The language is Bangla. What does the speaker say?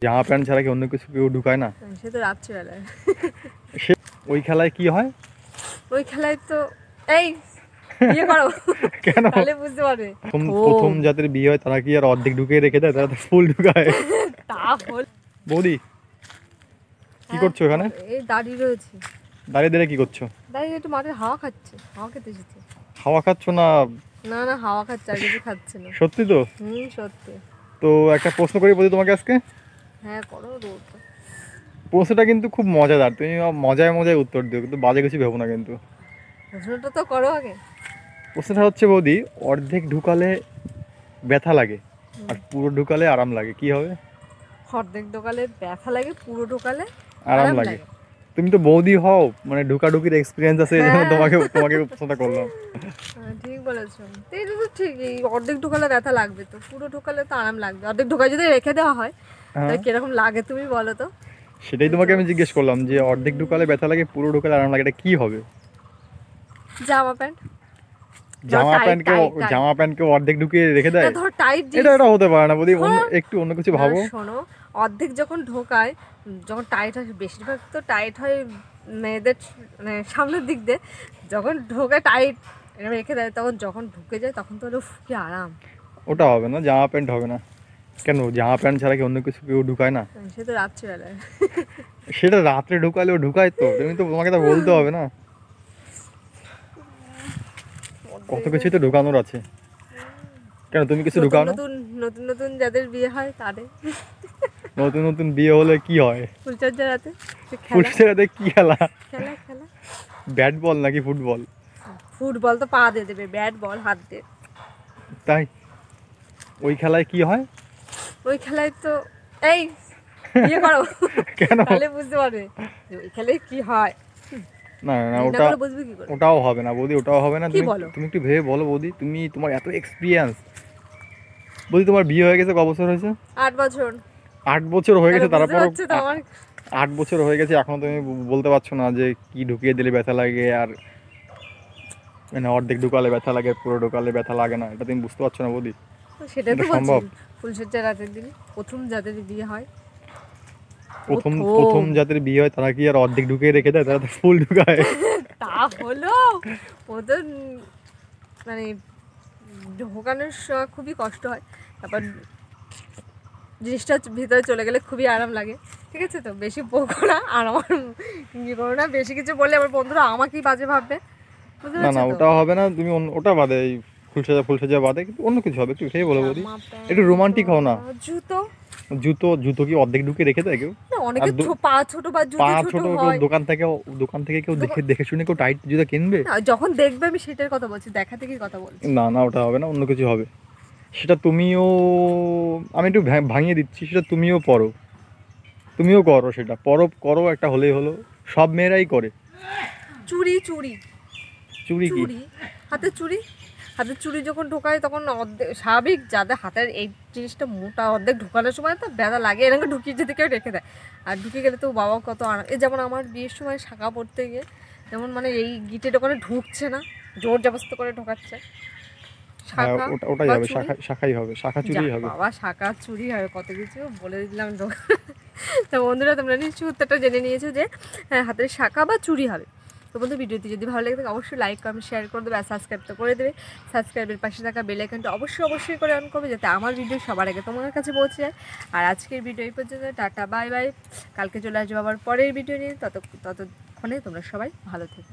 জামা প্যান্ট ছাড়া কি অন্য কিছু কেউ ঢুকায় না? সে তো রাত্রিবেলায়। সে ওই খেলায় কি হয়? ওই খেলায় তো এই বিয়ে করো কেন? তাহলে বুঝতে পারবে। প্রথম যাদের বিয়ে হয় তারা কি আর অর্ধেক ঢুকিয়ে রেখে দেয়? তারা তো ফুল ঢুকায়। তা হল বৌদি কি করছো এখানে? এই দাঁড়িয়ে রয়েছে। দাঁড়িয়ে দাঁড়িয়ে কি করছো? দাঁড়িয়ে একটু মাঠে হাওয়া খাচ্ছে, হাওয়া খেতে এসেছে। হাওয়া খাচ্ছ না? না না হাওয়া খাচ্ছে, আর কিছু খাচ্ছে না। সত্যি তো? সত্যি। তো একটা প্রশ্ন করি বৌদি তোমাকে আজকে। হ্যাঁ করো রোদ। প্রশ্নটা কিন্তু খুব মজাদার, তুমি মজায় মজায় উত্তর দিও, কিন্তু বাজে কিছু ভেবো না কিন্তু। প্রশ্নটা তো করো আগে। প্রশ্নটা হচ্ছে বৌদি, অর্ধেক ঢুকালে ব্যথা লাগে আর পুরো ঢুকালে আরাম লাগে, কি হবে? অর্ধেক ঢোকালে ব্যথা লাগে, পুরো ঢোকালে আরাম লাগে। তুমি তো বৌদি হও, মানে ঢুকাঢুকির এক্সপিরিয়েন্স আছে, এই জন্য তোমাকে প্রশ্নটা করলাম। ঠিক বলেছো। এটা তো ঠিকই, অর্ধেক ঢোকালে ব্যথা লাগবে, তো পুরো ঢোকালে তো আরাম লাগবে। অর্ধেক ঢোকায় যদি রেখে দেওয়া হয় তাহলে কিরকম লাগে তুমি বলো তো? সেটাই তোমাকে আমি জিজ্ঞেস করলাম যে অর্ধেক ঢুকালে ব্যথা লাগে, পুরো ঢুকালে আরাম লাগে, এটা কি হবে? জামা প্যান্ট। জামা প্যান্টকে অর্ধেক ঢুকিয়ে রেখে দেয়? ধর টাইট, এটা হতে পারে না বৌদি, একটু অন্য কিছু ভাবো। শোনো, অর্ধেক যখন ঢোকায়, যখন টাইট হয়, বেশিরভাগ তো টাইট হয় মেয়েদের মানে সামনের দিক দিয়ে, যখন ঢোকে টাইট রেখে দেয়, তখন যখন ঢুকে যায় তখন তো হলো কি আরাম। ওটা হবে না, জামা প্যান্ট হবে না। কেন? জামা প্যান্ট ছাড়া কি অন্য কিছু কেউ ঢুকায় না? সে তো রাত্রিবেলায়। সেটা রাত্রে ঢুকালেও ঢুকায় তো, তোমাকে তো বলতে হবে না, কত কিছুই তো ঢুকানোর আছে। কেন তুমি কিছু ঢুকাও না? নতুন নতুন যাদের বিয়ে হয় তাদের। নতুন নতুন বিয়ে হলে কি হয়? ফুলচর্যা রাতে। ফুলচর্যাতে কি খেলা? খেলা খেলা। ব্যাট বল নাকি ফুটবল? ফুটবল তো পা দিয়ে দেবে, ব্যাট বল হাত দিয়ে। তাই? ওই খেলায় কি হয়? ওই খেলায় তো এই বিয়ে করো। কেন? তাহলে বুঝতে পারবে ওই খেলায় কি হয়। না না, ওটাও হবে না বৌদি, ওটাও হবে না। তুমি একটু ভেবে বলো বৌদি, তোমার এত এক্সপিরিয়েন্স। বৌদি তোমার বিয়ে হয়ে গেছে, ক বছর হয়েছে? 8 বছর। 8 বছর হয়ে গেছে, তারপর 8 বছর হয়ে গেছে, এখনো তুমি বলতে পারছো না যে কি ঢুকিয়ে দিলে ব্যথা লাগে, আর মানে অর্ধেক ঢুকালে ব্যথা লাগে, পুরো ঢুকালে ব্যথা লাগে না, এটা তুমি বুঝতে পারছো না বৌদি? সেটাই তো সম্ভব। ফুলসজ্জা রাতের দিন প্রথম যাদের বিয়ে হয়, প্রথম যাদের বিয়ে হয় তারা কি আর অর্ধেক ঢুকিয়ে রেখে দেয়? তারা তো ফুল ঢুকায়। তা হলো ওদের মানে ঢোকানোর খুবই কষ্ট হয়, তারপর জিনিসটা ভিতরে চলে গেলে খুবই আরাম লাগে। ঠিক আছে, তো বেশি বকো না, আর আমার কি করো না, বেশি কিছু বললে আমার বন্ধুরা আমাকেই বাজে ভাববে। না না, ওটা হবে না, তুমি ওটা বাদে, এই ফুলসজ্জা বাদে কিন্তু অন্য কিছু হবে, একটু সেই বলো বৌদি, একটু রোমান্টিক হও না। জুতো কি অর্ধেক ঢুকিয়ে রেখে দেয় কেউ? অনেকে পা ছোট বা জুতো ছোট হয়। দোকান থেকে কেউ দেখে শুনে কেউ টাইট জুতো কিনবে? যখন দেখবে আমি সেটার কথা বলছি, দেখা থেকে কথা বলছি। না না, ওটা হবে না, অন্য কিছু হবে। সেটা তুমিও, আমি একটু ভাঙিয়ে দিচ্ছি, সেটা তুমিও করো, সেটা করো, একটা হলেই হলো, সব মেয়েরাই করে। চুড়ি চুড়ি কি? হাতের চুড়ি যখন ঢোকায় তখন অর্ধেক স্বাভাবিক, যাদের হাতের এই জিনিসটা মোটা, অর্ধেক ঢোকানোর সময় তো ব্যথা লাগে, এরকম ঢুকিয়ে যদি কেউ রেখে দেয়, আর ঢুকে গেলে তো বাবা কত আরাম। এই যেমন আমার বিয়ের সময় শাখা পড়তে গিয়ে, যেমন মানে এই গিটের ওখানে ঢুকছে না, জোর জবস্ত করে ঢোকাচ্ছে। ওটাই হবে, শাখাই হবে, শাখা চুড়ি হবে। বাবা শাখা চুড়ি হবে, কত কিছু বলে দিলাম। তো বন্ধুরা তোমরা নিশ্চয়ই উত্তরটা জেনে নিয়েছো যে হাতের শাখা বা চুড়ি হবে। তো বন্ধু, ভিডিওটি যদি ভালো লাগে থাকে অবশ্যই লাইক কমেন্ট শেয়ার করে দেবে, আর সাবস্ক্রাইব তো করে দেবে। সাবস্ক্রাইবের পাশে থাকা বেল আইকনটা অবশ্যই করে অন করবে, যাতে আমার ভিডিও সবার আগে তোমার কাছে পৌঁছে যায়। আর আজকের ভিডিও এই পর্যন্ত, টাটা বাই বাই। কালকে চলে আসবো আবার পরের ভিডিও নিয়ে, ততক্ষণে তোমরা সবাই ভালো থেকো।